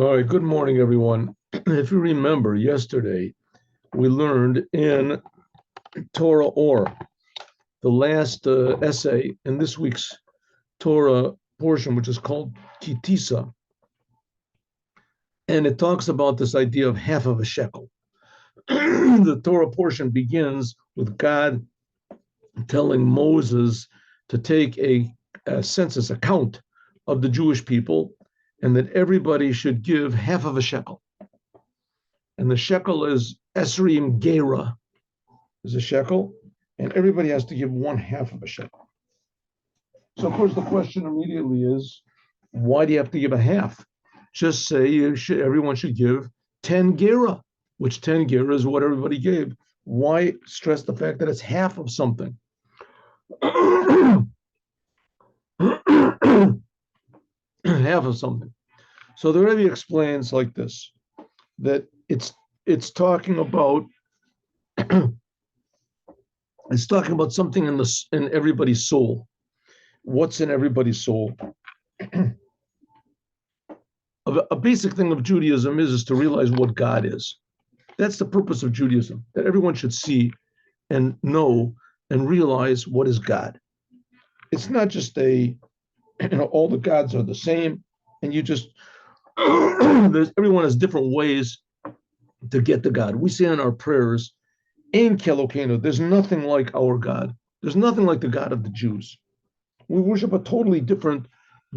All right, good morning, everyone. If you remember, yesterday we learned in Torah Or, the last essay in this week's Torah portion, which is called Kitisa, and it talks about this idea of half of a shekel. The Torah portion begins with God telling Moses to take a census account of the Jewish people, and that everybody should give half of a shekel. And the shekel is Esrim Gera, is a shekel, and everybody has to give one half of a shekel. So, of course, the question immediately is, why do you have to give a half? Just say everyone should give 10 Gera, which 10 Gera is what everybody gave. Why stress the fact that it's half of something? Half of something. So the Rebbe explains like this, that it's talking about it's talking about something in everybody's soul. What's in everybody's soul? A basic thing of Judaism is to realize what God is. That's the purpose of Judaism, that everyone should see and know and realize what is God. It's not just all the gods are the same, and you just everyone has different ways to get to God. We say in our prayers, Ein Kelokenu, there's nothing like our God. There's nothing like the God of the Jews. We worship a totally different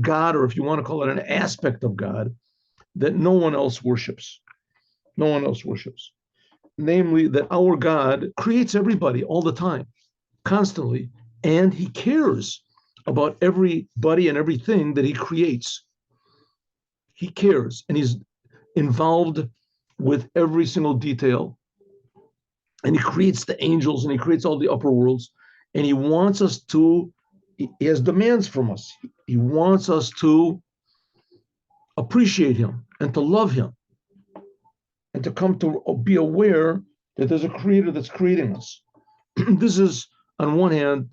God, or if you want to call it an aspect of God, that no one else worships. No one else worships. Namely, that our God creates everybody all the time, constantly, and he cares about everybody and everything that he creates. He cares, and he's involved with every single detail. And he creates the angels, and he creates all the upper worlds, and he wants us to, he has demands from us. He wants us to appreciate him and to love him and to come to be aware that there's a creator that's creating us. This is, on one hand,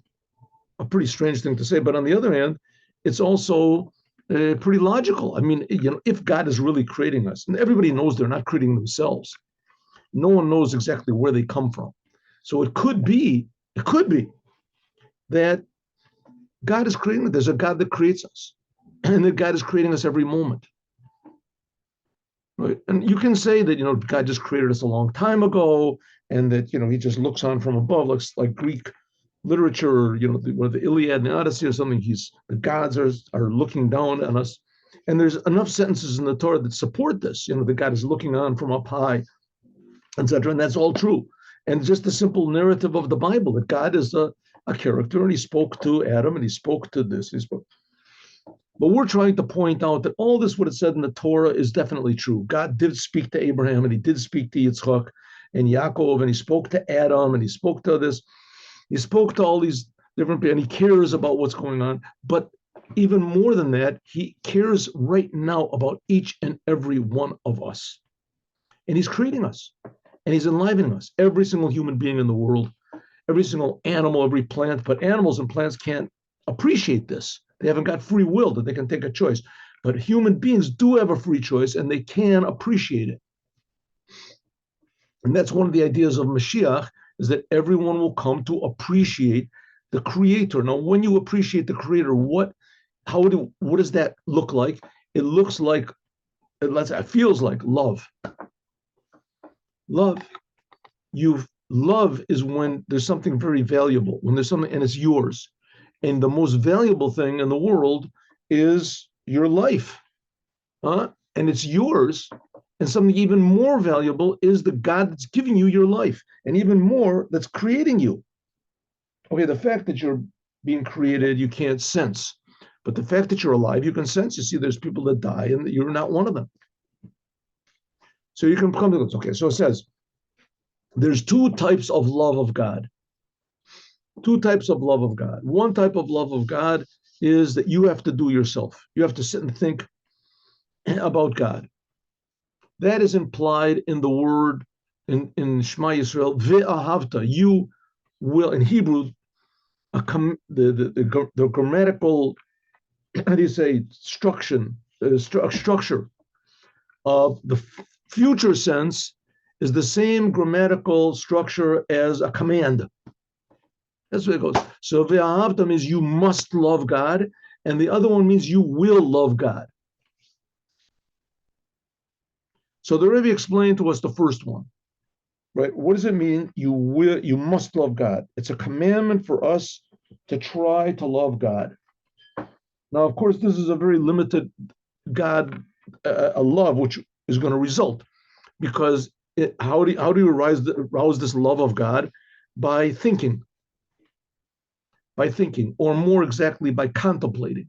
a pretty strange thing to say, but on the other hand, it's also pretty logical. I mean, if God is really creating us, and everybody knows they're not creating themselves, no one knows exactly where they come from. So it could be that God is creating us. There's a God that creates us, and that God is creating us every moment. Right? And you can say that, God just created us a long time ago, and that, he just looks on from above, looks like Greek literature, the Iliad and the Odyssey or something. The gods are looking down on us. And there's enough sentences in the Torah that support this, that God is looking on from up high, etc. And that's all true. And just the simple narrative of the Bible, that God is a character, and he spoke to Adam, and he spoke to this, But we're trying to point out that all this, what it said in the Torah, is definitely true. God did speak to Abraham, and he did speak to Yitzchak and Yaakov, and he spoke to Adam, and he spoke to this. He spoke to all these different people, and he cares about what's going on. But even more than that, he cares right now about each and every one of us. And he's creating us, and he's enlivening us. Every single human being in the world, every single animal, every plant. But animals and plants can't appreciate this. They haven't got free will that they can take a choice. But human beings do have a free choice, and they can appreciate it. And that's one of the ideas of Moshiach, is that everyone will come to appreciate the Creator. Now, when you appreciate the Creator, what does that look like? It looks like, it feels like love. Love. Love is when there's something very valuable, when there's something, and it's yours. And the most valuable thing in the world is your life. And it's yours. And something even more valuable is the God that's giving you your life, and even more, that's creating you. Okay, the fact that you're being created, you can't sense. But the fact that you're alive, you can sense. You see, there's people that die, and you're not one of them. So you can come to this. Okay, so it says, there's two types of love of God. Two types of love of God. One type of love of God is that you have to do yourself. You have to sit and think about God. That is implied in the word in Shema Yisrael, ve'ahavta. You will, in Hebrew, the grammatical, how do you say, structure The future sense is the same grammatical structure as a command. That's what it goes. So ve'ahavta means you must love God, and the other one means you will love God. So the Rebbe explained to us the first one, right? What does it mean? You must love God. It's a commandment for us to try to love God. Now, of course, this is a very limited God, a love which is going to result, because how do you arouse this love of God? By thinking, or more exactly, by contemplating,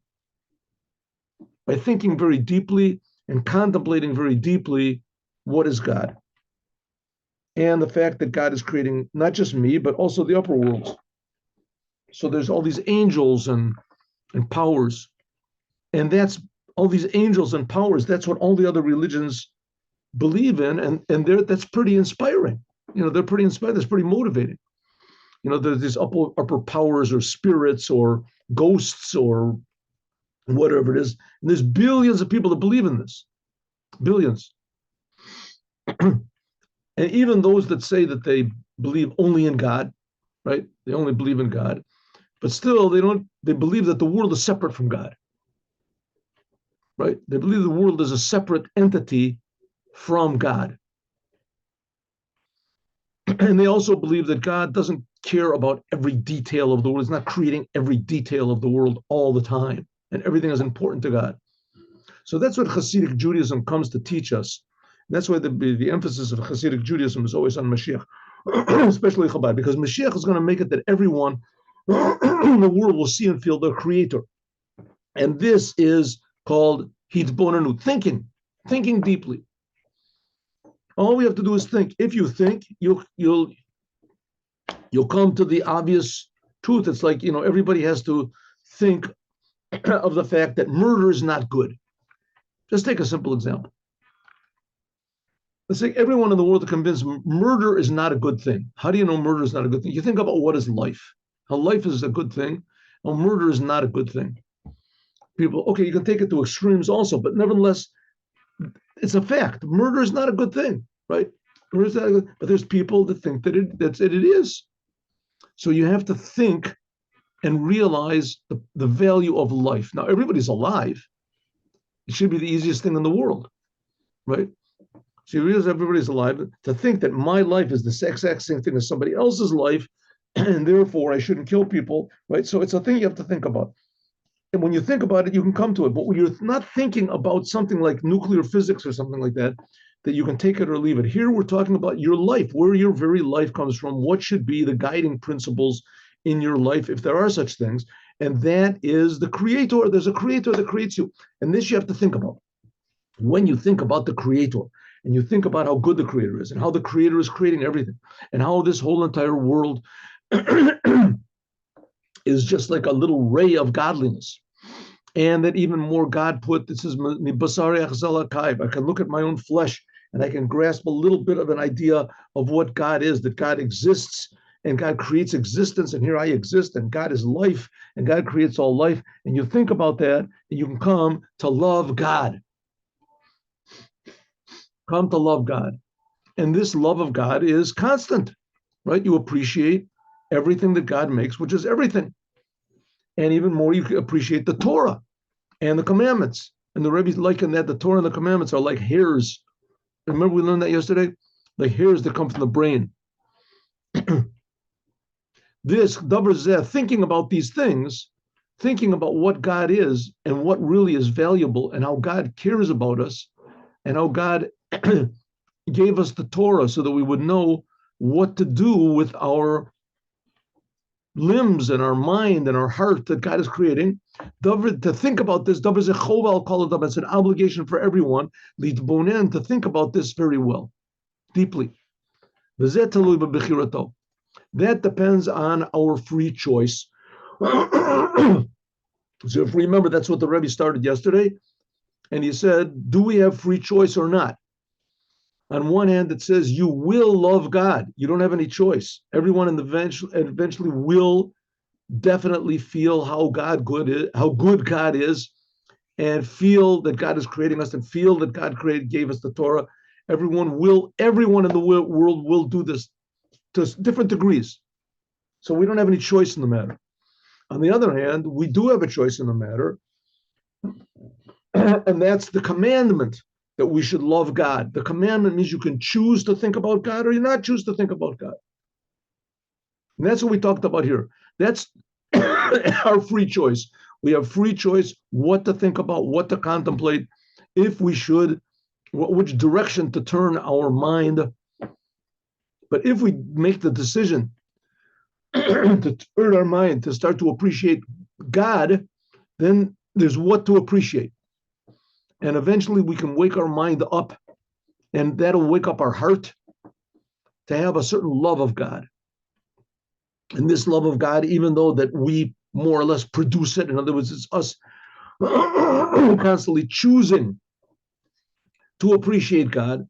by thinking very deeply and contemplating very deeply what is God, and the fact that God is creating not just me, but also the upper worlds. So there's all these angels and powers, and that's all these angels and powers. That's what all the other religions believe in, and that's pretty inspiring. They're pretty inspiring. That's pretty motivating. There's these upper powers or spirits or ghosts or whatever it is. And there's billions of people that believe in this. Billions. And even those that say that they believe only in God, right? They only believe in God, but still they believe that the world is separate from God, right? They believe the world is a separate entity from God. And they also believe that God doesn't care about every detail of the world. He's not creating every detail of the world all the time, and everything is important to God. So that's what Hasidic Judaism comes to teach us. And that's why the emphasis of Hasidic Judaism is always on Mashiach, especially Chabad, because Mashiach is going to make it that everyone in the world will see and feel their Creator. And this is called hitbonenut, thinking deeply. All we have to do is think. If you think, you'll come to the obvious truth. It's like, everybody has to think of the fact that murder is not good. Just take a simple example. Let's say everyone in the world is convinced murder is not a good thing. How do you know murder is not a good thing? You think about what is life. How life is a good thing. How murder is not a good thing. People, okay, you can take it to extremes also, but nevertheless, it's a fact. Murder is not a good thing, right? But there's people that think that it is. So you have to think and realize the value of life. Now, everybody's alive. It should be the easiest thing in the world, right? So you realize everybody's alive. To think that my life is the exact same thing as somebody else's life, and therefore I shouldn't kill people, right? So it's a thing you have to think about. And when you think about it, you can come to it. But when you're not thinking about something like nuclear physics or something like that, that you can take it or leave it. Here we're talking about your life, where your very life comes from, what should be the guiding principles in your life, if there are such things. And that is the Creator. There's a Creator that creates you. And this you have to think about. When you think about the Creator, and you think about how good the Creator is, and how the Creator is creating everything, and how this whole entire world is just like a little ray of godliness. And that even more God put, this is I can look at my own flesh and I can grasp a little bit of an idea of what God is, that God exists and God creates existence, and here I exist, and God is life, and God creates all life. And you think about that, and you can come to love God. Come to love God. And this love of God is constant, right? You appreciate everything that God makes, which is everything. And even more, you appreciate the Torah and the commandments. And the Rebbe likened that the Torah and the commandments are like hairs. Remember we learned that yesterday? Like hairs that come from the brain. This davar zeh, thinking about these things, thinking about what God is and what really is valuable and how God cares about us and how God gave us the Torah so that we would know what to do with our limbs and our mind and our heart that God is creating. To think about this, it's an obligation for everyone to think about this very well, deeply. That depends on our free choice. So if we remember, that's what the Rebbe started yesterday. And he said, do we have free choice or not? On one hand, it says you will love God. You don't have any choice. Everyone eventually will definitely feel how good God is, and feel that God is creating us and feel that God gave us the Torah. Everyone in the world will do this to different degrees. So we don't have any choice in the matter. On the other hand, we do have a choice in the matter, and that's the commandment that we should love God. The commandment means you can choose to think about God or you not choose to think about God. And that's what we talked about here. That's our free choice. We have free choice what to think about, what to contemplate, if we should, which direction to turn our mind. But if we make the decision to turn our mind to start to appreciate God, then there's what to appreciate. And eventually we can wake our mind up, and that'll wake up our heart to have a certain love of God. And this love of God, even though that we more or less produce it, in other words, it's us constantly choosing to appreciate God,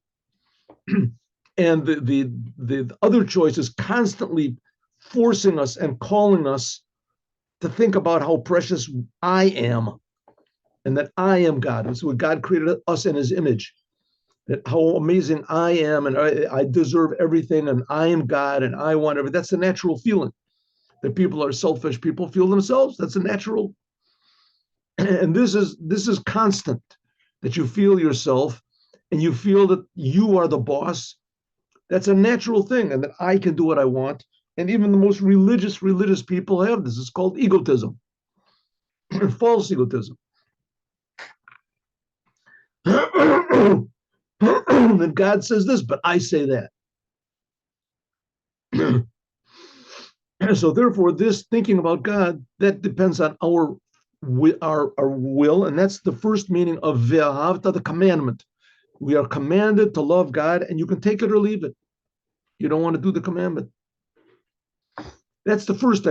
and the other choice is constantly forcing us and calling us to think about how precious I am, and that I am God. And so God created us in his image, that how amazing I am, and I deserve everything, and I am God, and I want everything. That's the natural feeling. That people are selfish, people feel themselves. That's a natural. And this is constant, that you feel yourself and you feel that you are the boss. That's a natural thing, and that I can do what I want. And even the most religious people have this. It's called egotism, false egotism. Then God says this, but I say that. So therefore, this thinking about God, that depends on our will, and that's the first meaning of ve'ahavta, the commandment. We are commanded to love God, and you can take it or leave it. You don't want to do the commandment. That's the first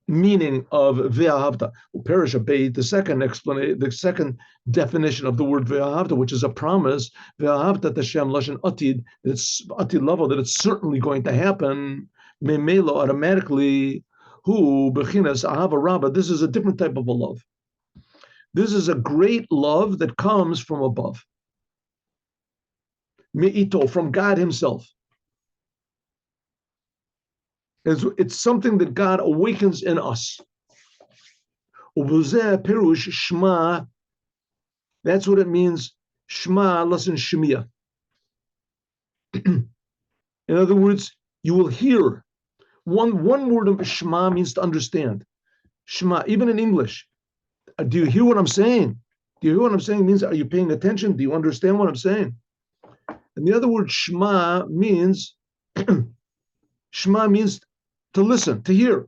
meaning of ve'ahavta. Perish obey, the second explanation, the second definition of the word ve'ahavta, which is a promise. Ve'ahavta tashem lashon atid. It's atid level, that it's certainly going to happen. Memelo, automatically. Who bechinas ahava rabba. This is a different type of a love. This is a great love that comes from above. Me'ito, from God himself. It's something that God awakens in us. Perush Shema. That's what it means. Shema, listen, Shemiah. In other words, you will hear. One word of Shema means to understand. Shema, even in English. Do you hear what I'm saying? Do you hear what I'm saying? It means, are you paying attention? Do you understand what I'm saying? And the other word Shema means Shema means to listen, to hear.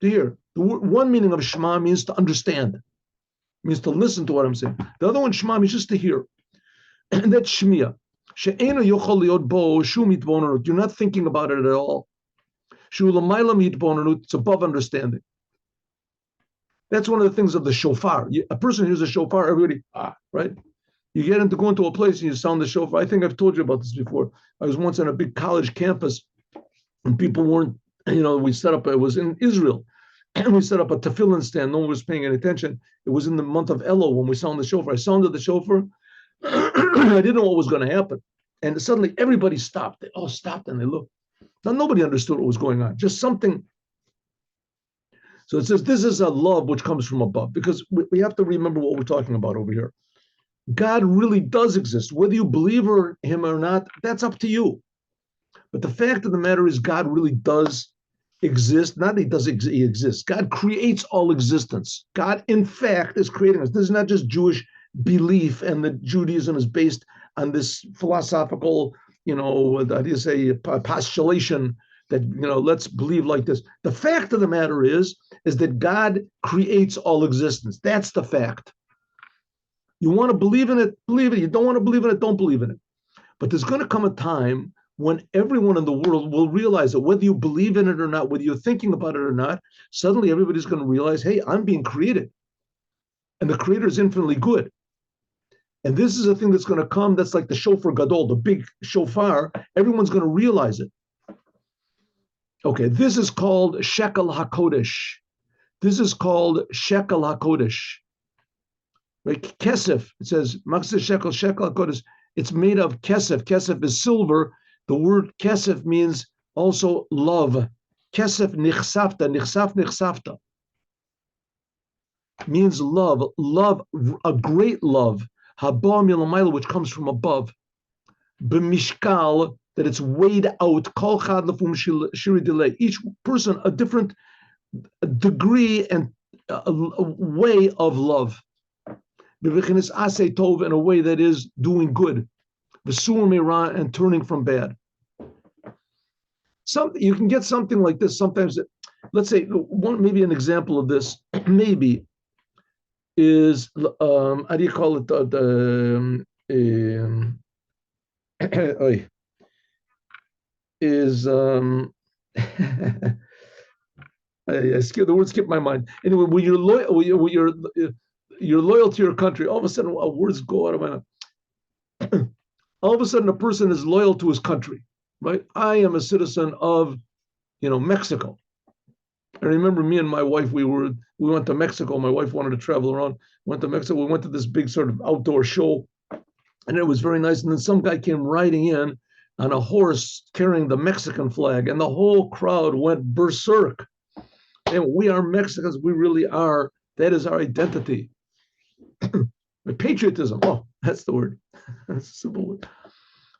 To hear. One meaning of Shema means to understand. It means to listen to what I'm saying. The other one, Shema, means just to hear. And that's Shemiah. You're not thinking about it at all. It's above understanding. That's one of the things of the shofar. A person hears a shofar, everybody, right? You go into a place and you sound the shofar. I think I've told you about this before. I was once on a big college campus, and people weren't, we set up, it was in Israel, and we set up a tefillin stand. No one was paying any attention. It was in the month of Elul when we sounded the shofar. I sounded the shofar. I didn't know what was going to happen. And suddenly everybody stopped. They all stopped and they looked. Now, nobody understood what was going on. Just something. So it says this is a love which comes from above, because we have to remember what we're talking about over here. God really does exist. Whether you believe him or not, that's up to you. But the fact of the matter is, God really does exist. Not he exists. God creates all existence. God, in fact, is creating us. This is not just Jewish belief, and that Judaism is based on this philosophical, how do you say, postulation that, let's believe like this. The fact of the matter is that God creates all existence. That's the fact. You want to believe in it, believe it. You don't want to believe in it, don't believe in it. But there's going to come a time when everyone in the world will realize that whether you believe in it or not, whether you're thinking about it or not, suddenly everybody's going to realize, hey, I'm being created. And the creator is infinitely good. And this is a thing that's going to come, that's like the shofar gadol, the big shofar. Everyone's going to realize it. Okay, this is called shekel hakodesh, This is called shekel hakodesh. Right? Kesef, it says, Makseh shekel, shekel hakodesh. It's made of kesef. Kesef is silver. The word kesef means also love. Kesef nichsafta, nichsafta. Means love, a great love. Haba milamayla, which comes from above. B'mishkal, that it's weighed out. Kol chad lefum shiri delay. Each person a different degree and a way of love. B'vichinis asay tov, in a way that is doing good. V'sur meira, and turning from bad. You can get something like this sometimes. Let's say maybe an example of this maybe is how do you call it? Is the word skipped my mind. Anyway, when you're loyal, you're loyal to your country, all of a sudden words go out of my mouth. All of a sudden, a person is loyal to his country, right? I am a citizen of, Mexico. I remember me and my wife, we went to Mexico. My wife wanted to travel around, went to Mexico. We went to this big sort of outdoor show, and it was very nice. And then some guy came riding in on a horse carrying the Mexican flag, and the whole crowd went berserk. And we are Mexicans. We really are. That is our identity. Patriotism. Oh, that's the word. That's a simple word.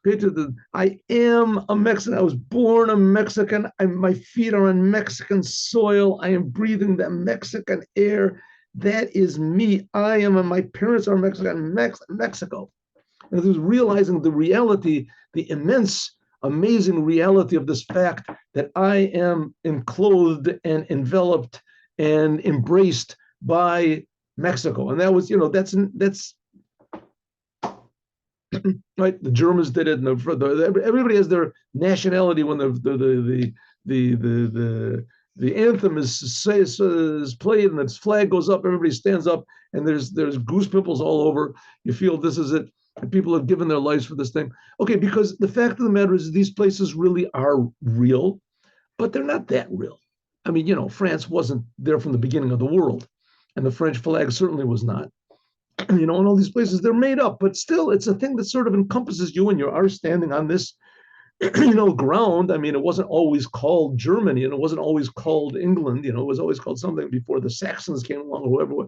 Patriotism. I am a Mexican. I was born a Mexican. My feet are on Mexican soil. I am breathing the Mexican air. That is me. I am, and my parents are Mexican. Mexico. And it was realizing the reality, the immense, amazing reality of this fact that I am enclosed and enveloped and embraced by Mexico. And that was, that's right. The Germans did it, and everybody has their nationality when the anthem is played and its flag goes up. Everybody stands up, and there's goose pimples all over. You feel this is it. And people have given their lives for this thing. Okay, because the fact of the matter is these places really are real, but they're not that real. I mean, France wasn't there from the beginning of the world, and the French flag certainly was not. And all these places, they're made up, but still, it's a thing that sort of encompasses you, and you are standing on this, ground. I mean, it wasn't always called Germany, and it wasn't always called England. It was always called something before the Saxons came along, or whoever.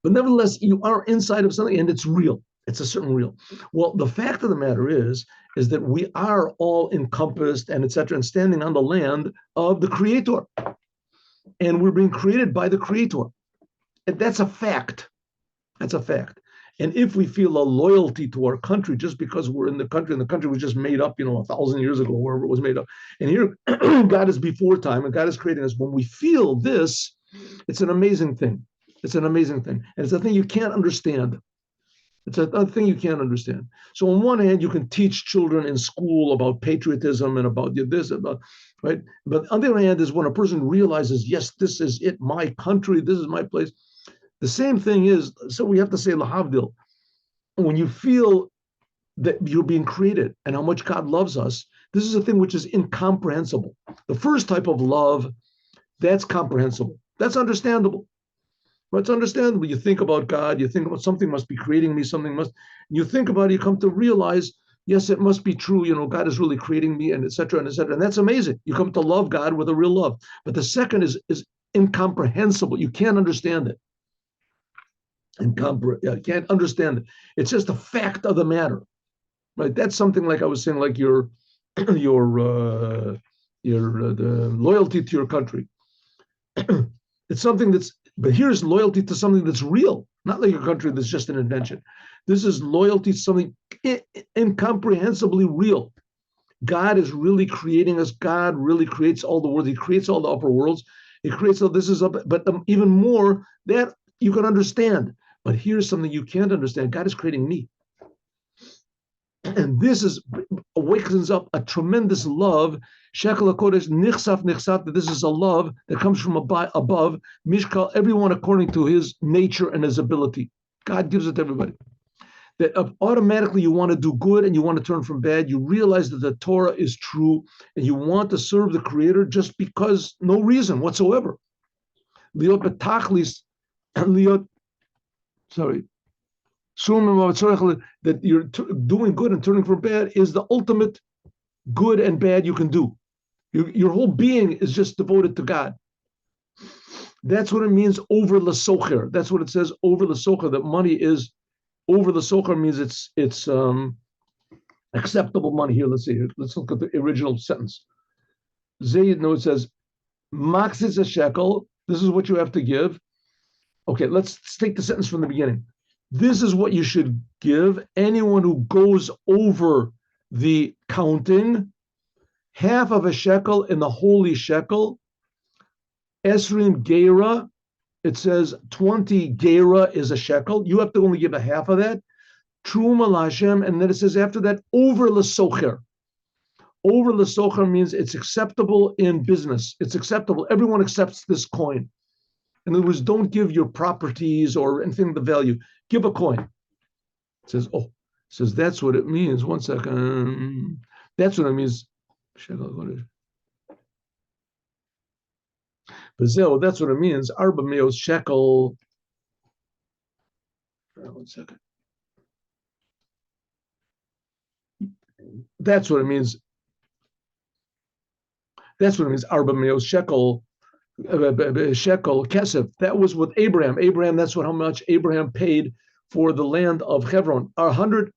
But nevertheless, you are inside of something, and it's real. It's a certain real. Well, the fact of the matter is that we are all encompassed and etc. and standing on the land of the Creator. And we're being created by the Creator. And that's a fact. That's a fact. And if we feel a loyalty to our country just because we're in the country, and the country was just made up, 1,000 years ago, wherever it was made up. And here, God is before time, and God is creating us. When we feel this, it's an amazing thing. It's an amazing thing. And it's a thing you can't understand. It's another thing you can't understand. So on one hand, you can teach children in school about patriotism and about this, right? But on the other hand is when a person realizes, yes, this is it, my country, this is my place. The same thing is, so we have to say lahavdil. When you feel that you're being created and how much God loves us, this is a thing which is incomprehensible. The first type of love, that's comprehensible. That's understandable. But it's understandable. You think about God, you think about something must be creating me, you think about it, you come to realize, yes, it must be true, God is really creating me, and et cetera, and et cetera. And that's amazing. You come to love God with a real love. But the second is incomprehensible. You can't understand it. You can't understand it. It's just a fact of the matter, right? That's something like I was saying, like the loyalty to your country. It's something but here's loyalty to something that's real, not like your country that's just an invention. This is loyalty to something incomprehensibly real. God is really creating us. God really creates all the world. He creates all the upper worlds. He creates all this is up, but even more that you can understand. But here's something you can't understand. God is creating me. And this awakens up a tremendous love. Shekel HaKodesh, nichsaf, that this is a love that comes from above. Mishkal, everyone according to his nature and his ability. God gives it to everybody. That automatically you want to do good and you want to turn from bad. You realize that the Torah is true and you want to serve the Creator just because no reason whatsoever. liot betachlis, liot, sorry, that you're doing good and turning from bad is the ultimate good and bad you can do. Your whole being is just devoted to God. That's what it means over l'socher. That's what it says over l'socher, that money is over l'socher means it's acceptable money. Here, let's see here. Let's look at the original sentence. Zayd, no, it says, max is a shekel. This is what you have to give. Okay, let's take the sentence from the beginning. This is what you should give anyone who goes over the counting, half of a shekel in the holy shekel. Esrim gera, it says 20 gera is a shekel. You have to only give a half of that. Truma l'Hashem, and then it says after that, over l'socher. Over l'socher means it's acceptable in business. It's acceptable. Everyone accepts this coin. In other words, don't give your properties or anything of the value. Give a coin. It says that's what it means. 1 second. That's what it means. That's what it means. Arba meos shekel. 1 second. That's what it means. That's what it means. Arba meos shekel. Shekel kesef. That was with Abraham. Abraham. That's how much Abraham paid for the land of Hebron. 100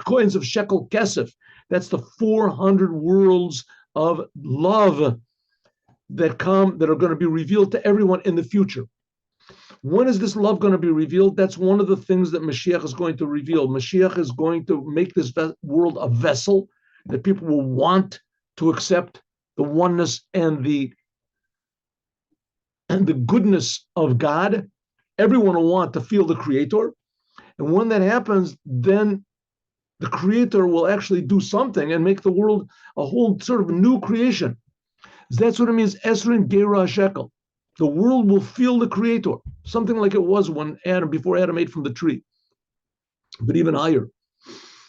coins of shekel kesef. That's the 400 worlds of love that are going to be revealed to everyone in the future. When is this love going to be revealed? That's one of the things that Moshiach is going to reveal. Moshiach is going to make this world a vessel that people will want to accept the oneness and the goodness of God. Everyone will want to feel the Creator. And when that happens, then the Creator will actually do something and make the world a whole sort of new creation. That's what it means, Esrin Gera Shekel. The world will feel the Creator, something like it was before Adam ate from the tree, but even higher.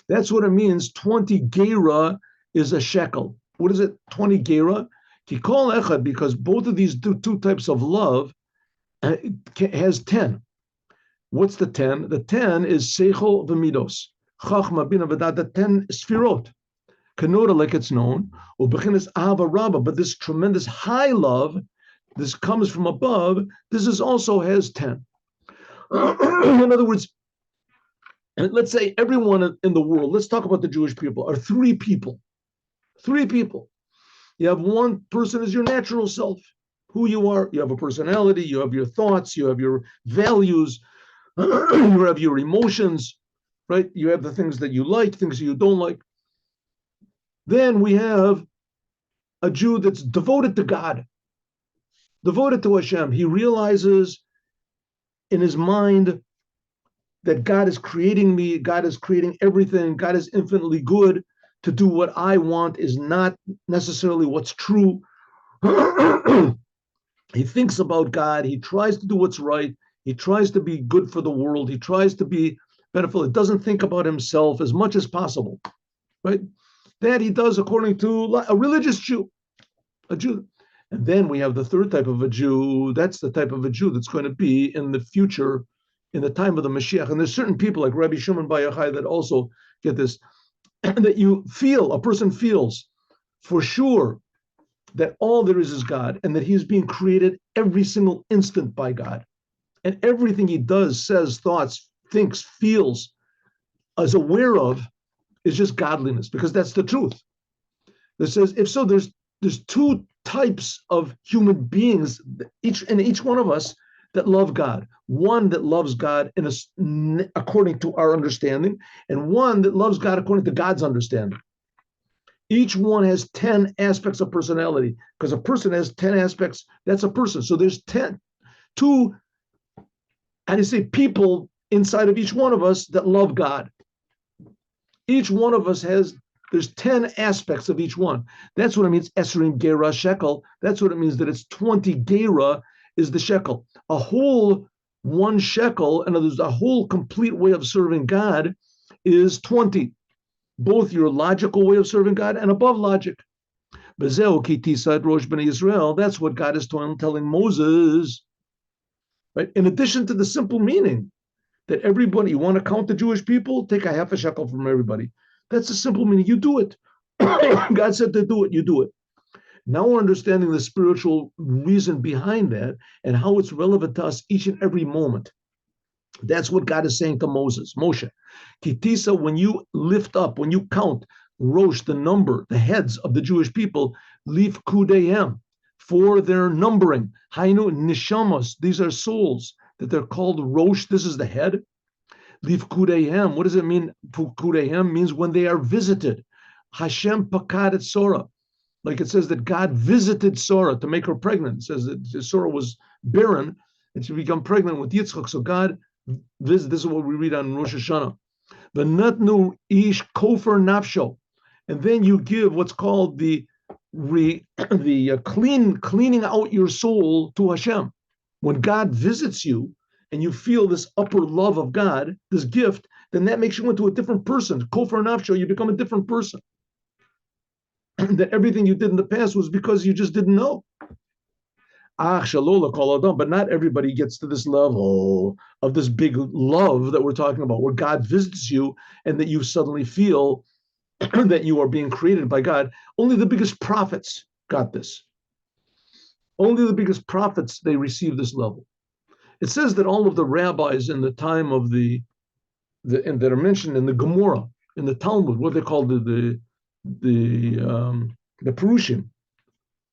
That's what it means. 20 Gera is a shekel. What is it? 20 Gera? Kikol Echad, because both of these two types of love has 10. What's the 10? The 10 is Seichel v'midos. Chachma bina v'dat, the 10 sfirot. Kanora, like it's known, ubechinas ahava rabba, but this tremendous high love, this comes from above, this also has 10. In other words, let's say everyone in the world, let's talk about the Jewish people, are three people. Three people. You have one person as your natural self, who you are. You have a personality, you have your thoughts, you have your values, you have your emotions, right? You have the things that you like, things that you don't like. Then we have a Jew that's devoted to God, devoted to Hashem. He realizes in his mind that God is creating me, God is creating everything, God is infinitely good. To do what I want is not necessarily what's true. He thinks about God, he tries to do what's right, he tries to be good for the world, he tries to be beneficial. He doesn't think about himself as much as possible, right? That he does according to a religious Jew, a Jew. And then we have the third type of a Jew. That's the type of a Jew that's going to be in the future, in the time of the Mashiach. And there's certain people like Rabbi Shimon Bar Yochai that also get this, that a person feels for sure that all there is God and that he's being created every single instant by God. And everything he does, says, thoughts, thinks, feels, is aware of, is just godliness, because that's the truth. That says, if so, there's two types of human beings, each one of us, that love God. One that loves God according to our understanding, and one that loves God according to God's understanding. Each one has 10 aspects of personality, because a person has 10 aspects. That's a person. So there's 2, people inside of each one of us that love God. Each one of us there's 10 aspects of each one. That's what it means, Esrin Gera Shekel. That's what it means that it's 20 Gera is the shekel. A whole 1 shekel, and there's a whole complete way of serving God is 20. Both your logical way of serving God and above logic. B'zeu ki tisad rosh b'nei Yisrael. That's what God is telling Moses. Right? In addition to the simple meaning that everybody, you want to count the Jewish people, take a half a shekel from everybody. That's a simple meaning. You do it. God said to do it, you do it. Now we're understanding the spiritual reason behind that and how it's relevant to us each and every moment. That's what God is saying to Moshe. Kitisa, when you lift up, when you count, Rosh, the number, the heads of the Jewish people, leave Kudayim, for their numbering. Hainu Nishamos, these are souls that they're called Rosh, this is the head. Leave Kudayim, what does it mean? Kudayim means when they are visited. Hashem Pakad et Sora. Like it says that God visited Sarah to make her pregnant. It says that Sarah was barren and she became pregnant with Yitzchak. So God visited. This is what we read on Rosh Hashanah. The natnu ish kofer nafsho, and then you give what's called the cleaning out your soul to Hashem. When God visits you and you feel this upper love of God, this gift, then that makes you into a different person. Kofer nafsho, you become a different person. That everything you did in the past was because you just didn't know. But not everybody gets to this level of this big love that we're talking about, where God visits you and that you suddenly feel that you are being created by God. Only the biggest prophets got this. Only the biggest prophets, they received this level. It says that all of the rabbis in the time of and that are mentioned in the Gemara, in the Talmud, what they call the Perushim,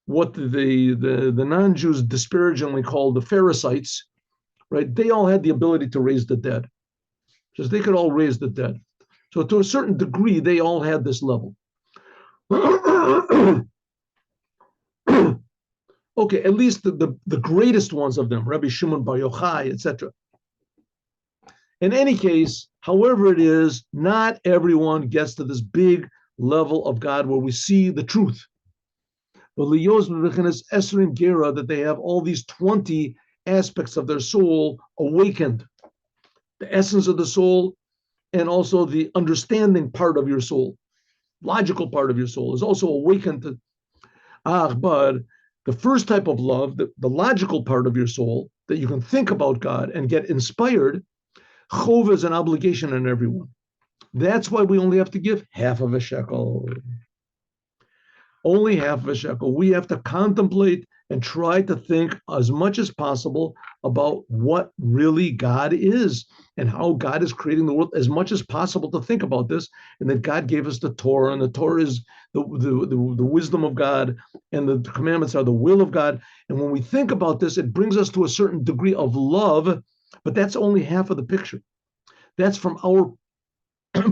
what the non-Jews disparagingly call the Pharisees, right? They all had the ability to raise the dead. Just they could all raise the dead. So to a certain degree, they all had this level. Okay, at least the greatest ones of them, Rabbi Shimon Bar Yochai, etc. In any case, however it is, not everyone gets to this big level of God where we see the truth. But that they have all these 20 aspects of their soul awakened. The essence of the soul and also the understanding part of your soul, logical part of your soul is also awakened. But the first type of love, the logical part of your soul, that you can think about God and get inspired, chova is an obligation on everyone. That's why we only have to give half of a shekel. Only half of a shekel. We have to contemplate and try to think as much as possible about what really God is and how God is creating the world, as much as possible to think about this, and that God gave us the Torah, and the Torah is the wisdom of God, and the commandments are the will of God. And when we think about this, it brings us to a certain degree of love, but that's only half of the picture. That's from our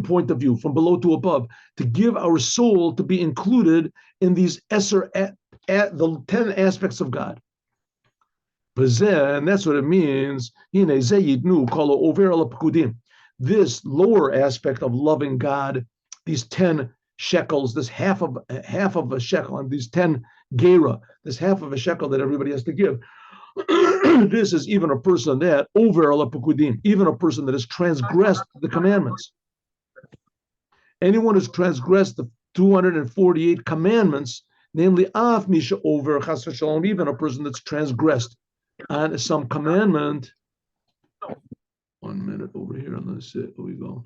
point of view, from below to above, to give our soul to be included in these the 10 aspects of God. And that's what it means. This lower aspect of loving God, these 10 shekels, this half of a shekel, and these 10 gera, this half of a shekel that everybody has to give. This is even a person that even a person that has transgressed the commandments. Anyone who's transgressed the 248 commandments, namely af misha over chas v'shalom, even a person that's transgressed on some commandment. 1 minute over here on this. Here we go.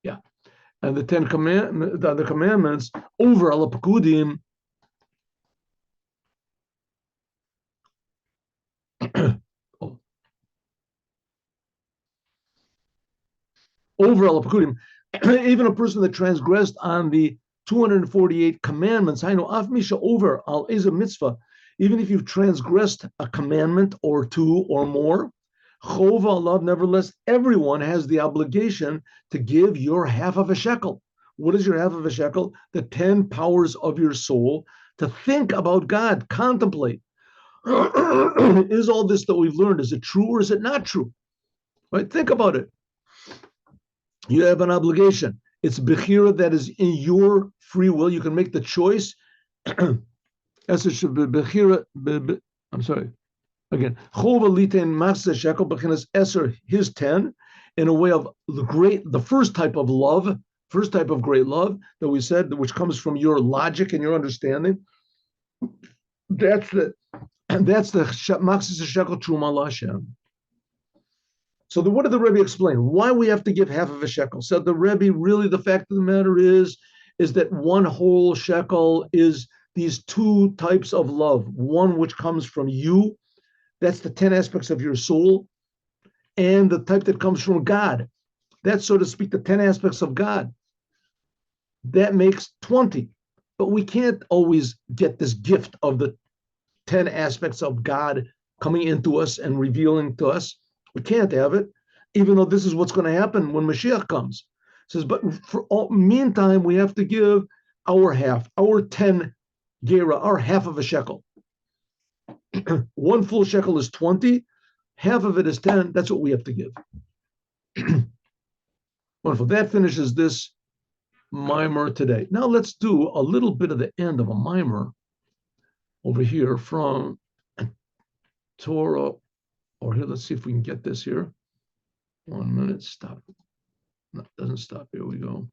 Yeah, and the 10 commandments over al pekudim. Over al pekudim, even a person that transgressed on the 248 commandments, I know af misha over al eza mitzvah, even if you've transgressed a commandment or two or more, chova alav, nevertheless, everyone has the obligation to give your half of a shekel. What is your half of a shekel? The 10 powers of your soul to think about God, contemplate. Is all this that we've learned, is it true or is it not true? Right? Think about it. You have an obligation. It's bechira that is in your free will. You can make the choice. As it should be bechira. I'm sorry. Again, chova litein machzeh shekel bechinas eser, his 10, in a way of the first type of love, First type of great love that we said, which comes from your logic and your understanding, that's the Maxis Shekel Truma Lashem. So what did the Rebbe explain? Why we have to give half of a shekel? Said the Rebbe, really the fact of the matter is that one whole shekel is these two types of love. One which comes from you, that's the 10 aspects of your soul, and the type that comes from God. That's, so to speak, the 10 aspects of God. That makes 20. But we can't always get this gift of the 10 aspects of God coming into us and revealing to us. We can't have it, even though this is what's going to happen when Moshiach comes. It says, but for all meantime, we have to give our half, our 10 gera, our half of a shekel. One full shekel is 20, half of it is 10. That's what we have to give. Wonderful. That finishes this mimer today. Now let's do a little bit of the end of a mimer over here from Torah Or. Here, let's see if we can get this here. 1 minute, stop. No, it doesn't stop. Here we go.